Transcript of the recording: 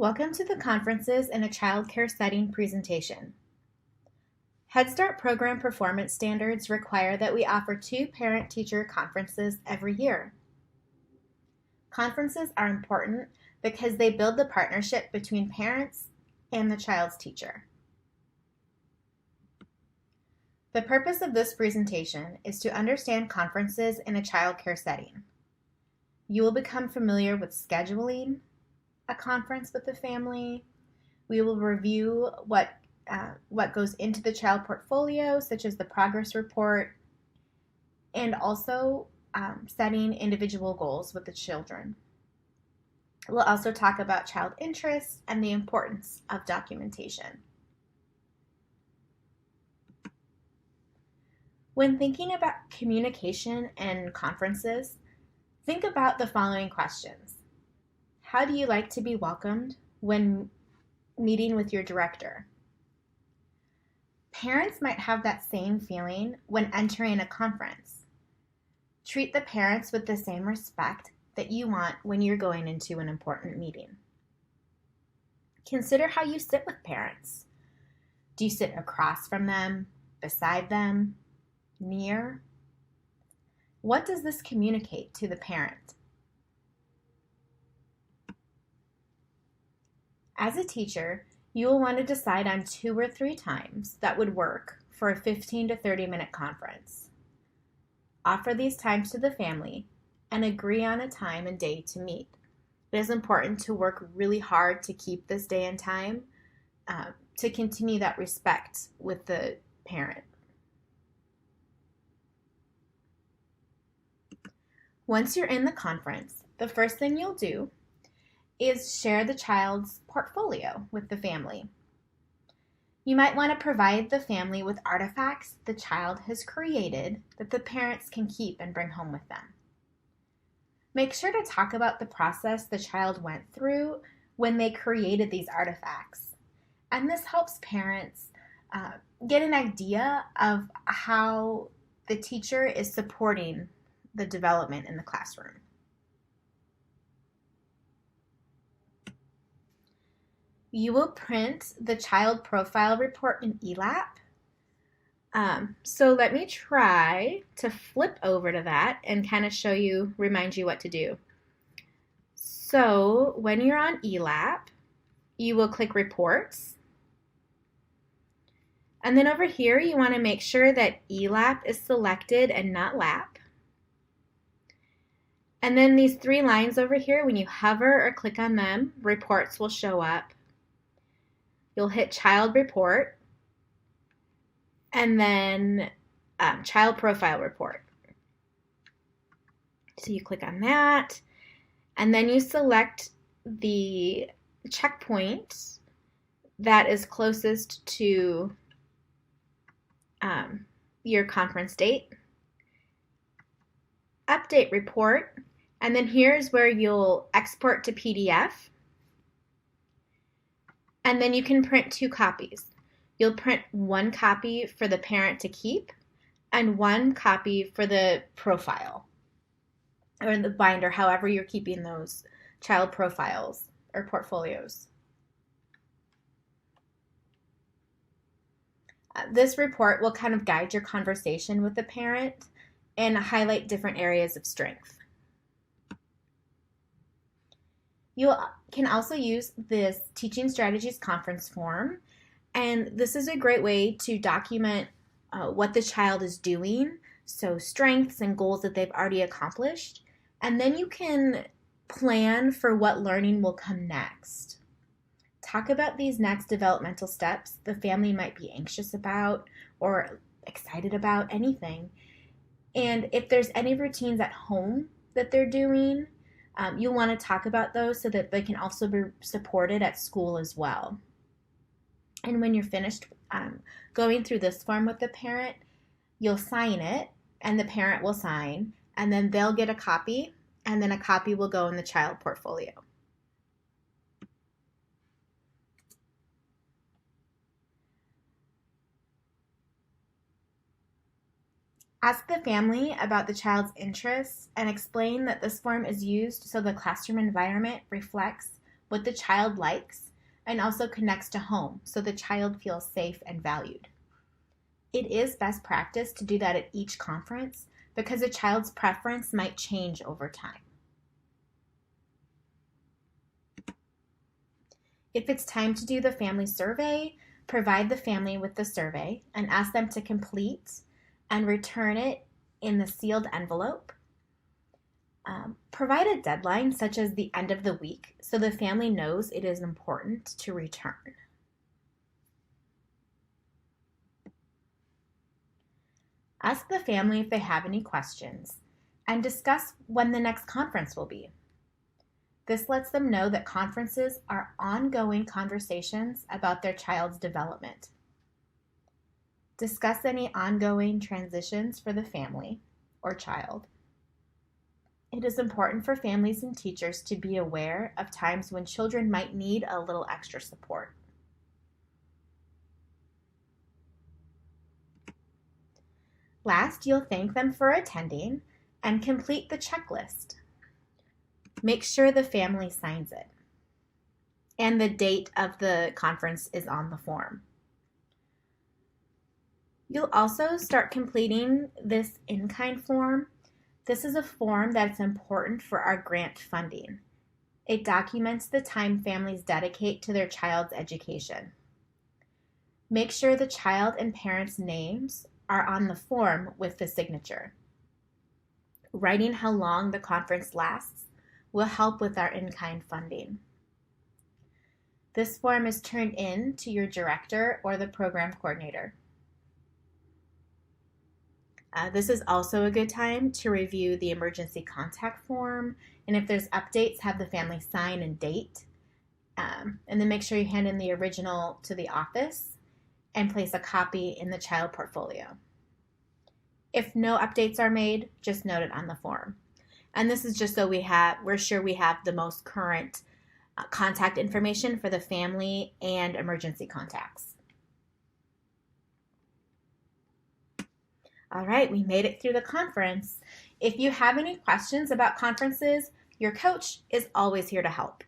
Welcome to the Conferences in a Child Care Setting presentation. Head Start program performance standards require that we offer 2 parent-teacher conferences every year. Conferences are important because they build the partnership between parents and the child's teacher. The purpose of this presentation is to understand conferences in a child care setting. You will become familiar with scheduling a conference with the family. We will review what goes into the child portfolio, such as the progress report, and also setting individual goals with the children. We'll also talk about child interests and the importance of documentation. When thinking about communication and conferences, think about the following questions. How do you like to be welcomed when meeting with your director? Parents might have that same feeling when entering a conference. Treat the parents with the same respect that you want when you're going into an important meeting. Consider how you sit with parents. Do you sit across from them, beside them, near? What does this communicate to the parent? As a teacher, you will want to decide on 2 or 3 times that would work for a 15 to 30-minute conference. Offer these times to the family and agree on a time and day to meet. It is important to work really hard to keep this day and time to continue that respect with the parent. Once you're in the conference, the first thing you'll do is share the child's portfolio with the family. You might want to provide the family with artifacts the child has created that the parents can keep and bring home with them. Make sure to talk about the process the child went through when they created these artifacts. And this helps parents get an idea of how the teacher is supporting the development in the classroom. You will print the child profile report in ELAP. So let me try to flip over to that and kind of remind you what to do. So when you're on ELAP, you will click Reports. And then over here, you want to make sure that ELAP is selected and not LAP. And then these 3 lines over here, when you hover or click on them, reports will show up. You'll hit Child Report, and then Child Profile Report. So you click on that, and then you select the checkpoint that is closest to your conference date. Update Report, and then here's where you'll export to PDF. And then you can print 2 copies. You'll print 1 copy for the parent to keep and 1 copy for the profile or the binder, however you're keeping those child profiles or portfolios. This report will kind of guide your conversation with the parent and highlight different areas of strength. You can also use this Teaching Strategies conference form, and this is a great way to document what the child is doing, so strengths and goals that they've already accomplished, and then you can plan for what learning will come next. Talk about these next developmental steps the family might be anxious about or excited about, anything. And if there's any routines at home that they're doing, you'll want to talk about those so that they can also be supported at school as well. And when you're finished going through this form with the parent, you'll sign it and the parent will sign, and then they'll get a copy, and then a copy will go in the child portfolio. Ask the family about the child's interests and explain that this form is used so the classroom environment reflects what the child likes, and also connects to home so the child feels safe and valued. It is best practice to do that at each conference because a child's preference might change over time. If it's time to do the family survey, provide the family with the survey and ask them to complete and return it in the sealed envelope. Provide a deadline such as the end of the week so the family knows it is important to return. Ask the family if they have any questions and discuss when the next conference will be. This lets them know that conferences are ongoing conversations about their child's development. Discuss any ongoing transitions for the family or child. It is important for families and teachers to be aware of times when children might need a little extra support. Last, you'll thank them for attending and complete the checklist. Make sure the family signs it. And the date of the conference is on the form. You'll also start completing this in-kind form. This is a form that's important for our grant funding. It documents the time families dedicate to their child's education. Make sure the child and parents' names are on the form with the signature. Writing how long the conference lasts will help with our in-kind funding. This form is turned in to your director or the program coordinator. This is also a good time to review the emergency contact form, and if there's updates, have the family sign and date. And then make sure you hand in the original to the office and place a copy in the child portfolio. If no updates are made, just note it on the form. And this is just so we're sure we have the most current contact information for the family and emergency contacts. All right, we made it through the conference. If you have any questions about conferences, your coach is always here to help.